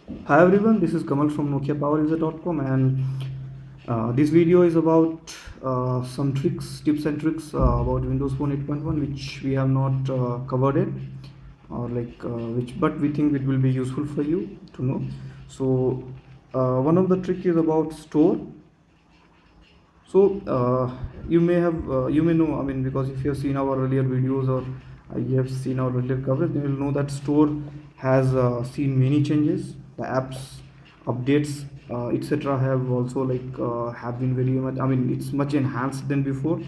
Hi everyone, this is Kamal from NokiaPowerUser.com, and this video is about some tips and tricks about Windows Phone 8.1 which we have not covered it, or but we think it will be useful for you to know. So one of the trick is about store. So you may know, I mean, because if you have seen our earlier videos, or you have seen our earlier coverage, then you will know that store has seen many changes. The apps, updates, etc. have also have been very much. I mean, it's much enhanced than before.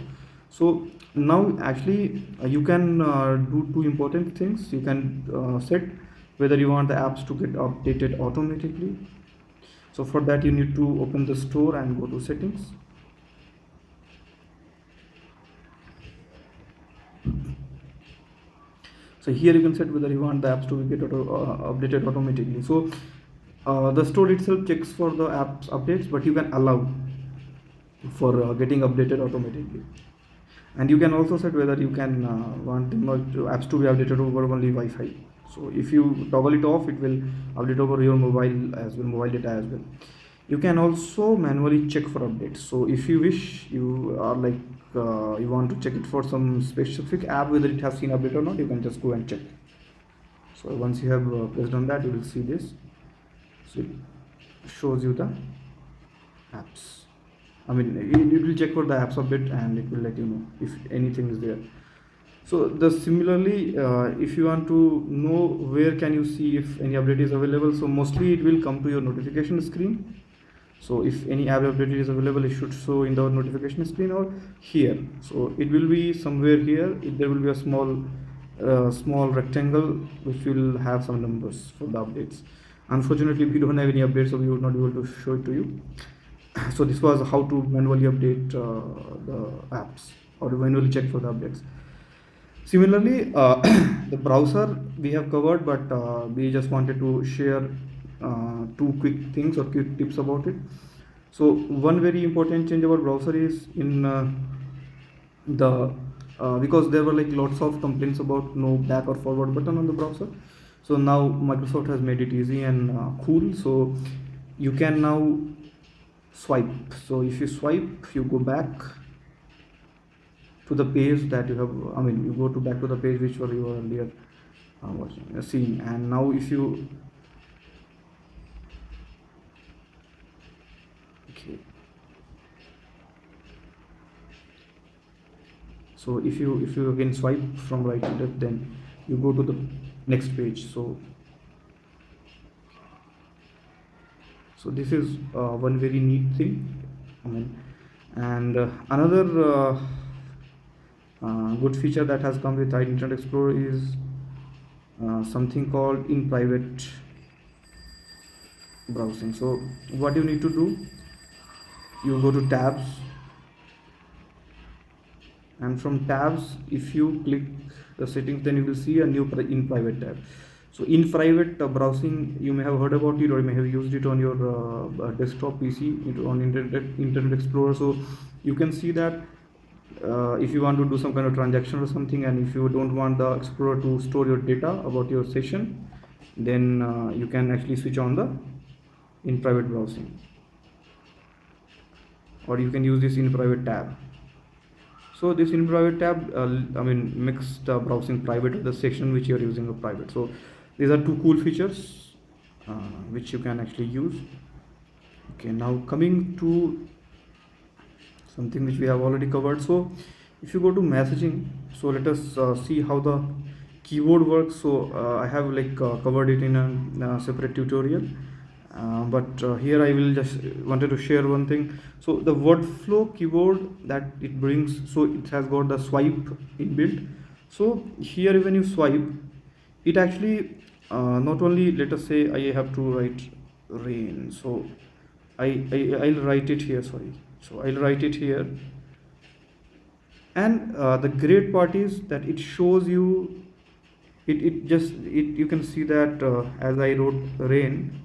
So now actually you can do two important things. You can set whether you want the apps to get updated automatically. So for that you need to open the store and go to settings. So here you can set whether you want the apps to get updated automatically. So the store itself checks for the apps updates, but you can allow for getting updated automatically. And you can also set whether you can want them apps to be updated over only Wi-Fi. So if you toggle it off, it will update over your mobile as well, mobile data as well. You can also manually check for updates. So if you wish, you are you want to check it for some specific app whether it has seen update or not, you can just go and check. So once you have pressed on that, you will see this. So it shows you the apps. I mean, it will check for the apps update and it will let you know if anything is there. So the similarly, if you want to know where can you see if any update is available, so mostly it will come to your notification screen. So if any app update is available, it should show in the notification screen or here. So it will be somewhere here. There will be a small rectangle which will have some numbers for the updates. Unfortunately, if you don't have any updates, so we would not be able to show it to you. So this was how to manually update the apps, or manually check for the updates. Similarly, the browser we have covered, but we just wanted to share two quick things or quick tips about it. So one very important change about browser is in the because there were like lots of complaints about no back or forward button on the browser. So now Microsoft has made it easy and cool. So you can now swipe. So if you swipe, you go back to the page that you have. I mean, you go to back to the page which were you were earlier watching, seeing. And now if you okay, so if you again swipe from right to left, then you go to the next page. So this is one very neat thing. I mean, and another good feature that has come with Internet Explorer is something called in private browsing. So what you need to do, you go to tabs, and from tabs, if you click the settings, then you will see a new in private tab. So in private browsing, you may have heard about it or you may have used it on your desktop PC on Internet Explorer. So you can see that if you want to do some kind of transaction or something, and if you don't want the Explorer to store your data about your session, then you can actually switch on the in private browsing, or you can use this in private tab. So this in private tab, I mean, makes the browsing private of the section which you are using a private. So these are two cool features which you can actually use. Okay, now coming to something which we have already covered. So if you go to messaging, so let us see how the keyboard works. So I have covered it in a separate tutorial. But here I will just wanted to share one thing. So the workflow keyboard that it brings, so it has got the swipe inbuilt. So here when you swipe, it actually not only, let us say I have to write rain. So I'll write it here. Sorry. So I'll write it here. And the great part is that it shows you you can see that as I wrote rain,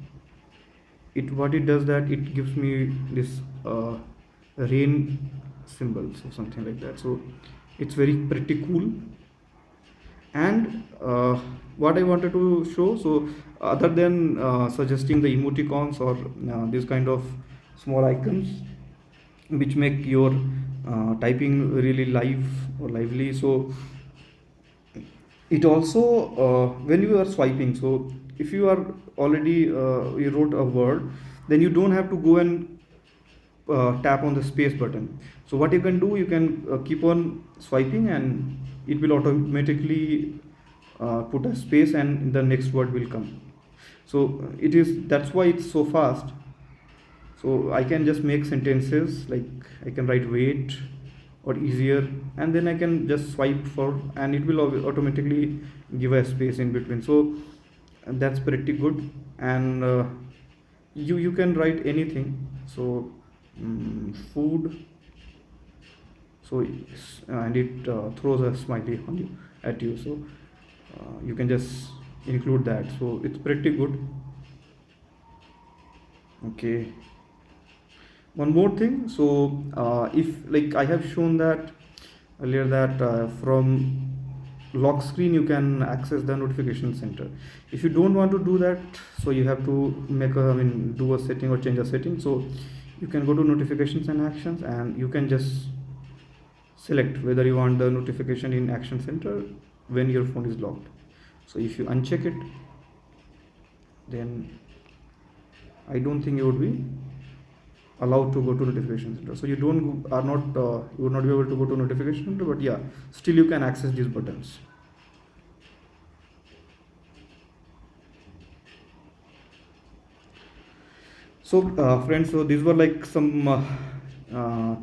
it what it does that it gives me this rain symbols or something like that. So it's very pretty cool. And what I wanted to show, so other than suggesting the emoticons or these kind of small icons which make your typing really live or lively, so it also when you are swiping, so if you are already you wrote a word, then you don't have to go and tap on the space button. So what you can do, you can keep on swiping and it will automatically put a space and the next word will come. So it is, that's why it's so fast. So I can just make sentences like I can write wait or easier, and then I can just swipe for, and it will automatically give a space in between. So that's pretty good. And you can write anything. So food, so and it throws a smiley on you at you, so you can just include that, so it's pretty good. Okay, one more thing. So if like I have shown that earlier that from lock screen you can access the notification center. If you don't want to do that, so you have to make a, I mean, do a setting or change a setting. So you can go to notifications and actions, and you can just select whether you want the notification in action center when your phone is locked. So if you uncheck it, then I don't think you would be allowed to go to notification center. So you don't are not you would not be able to go to notification center, but yeah, still you can access these buttons. So friends, so these were like some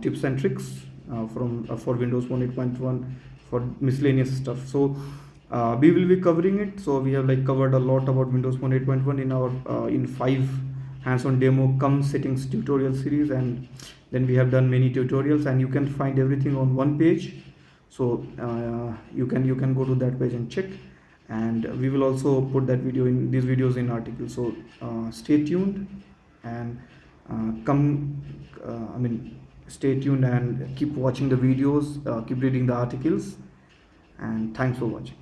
tips and tricks from for Windows Phone 8.1 for miscellaneous stuff. So we will be covering it. So we have like covered a lot about Windows Phone 8.1 in our in 5 hands-on demo come settings tutorial series, and then we have done many tutorials, and you can find everything on one page. So you can go to that page and check, and we will also put that video in these videos in articles. So stay tuned and I mean, stay tuned and keep watching the videos, keep reading the articles, and thanks for watching.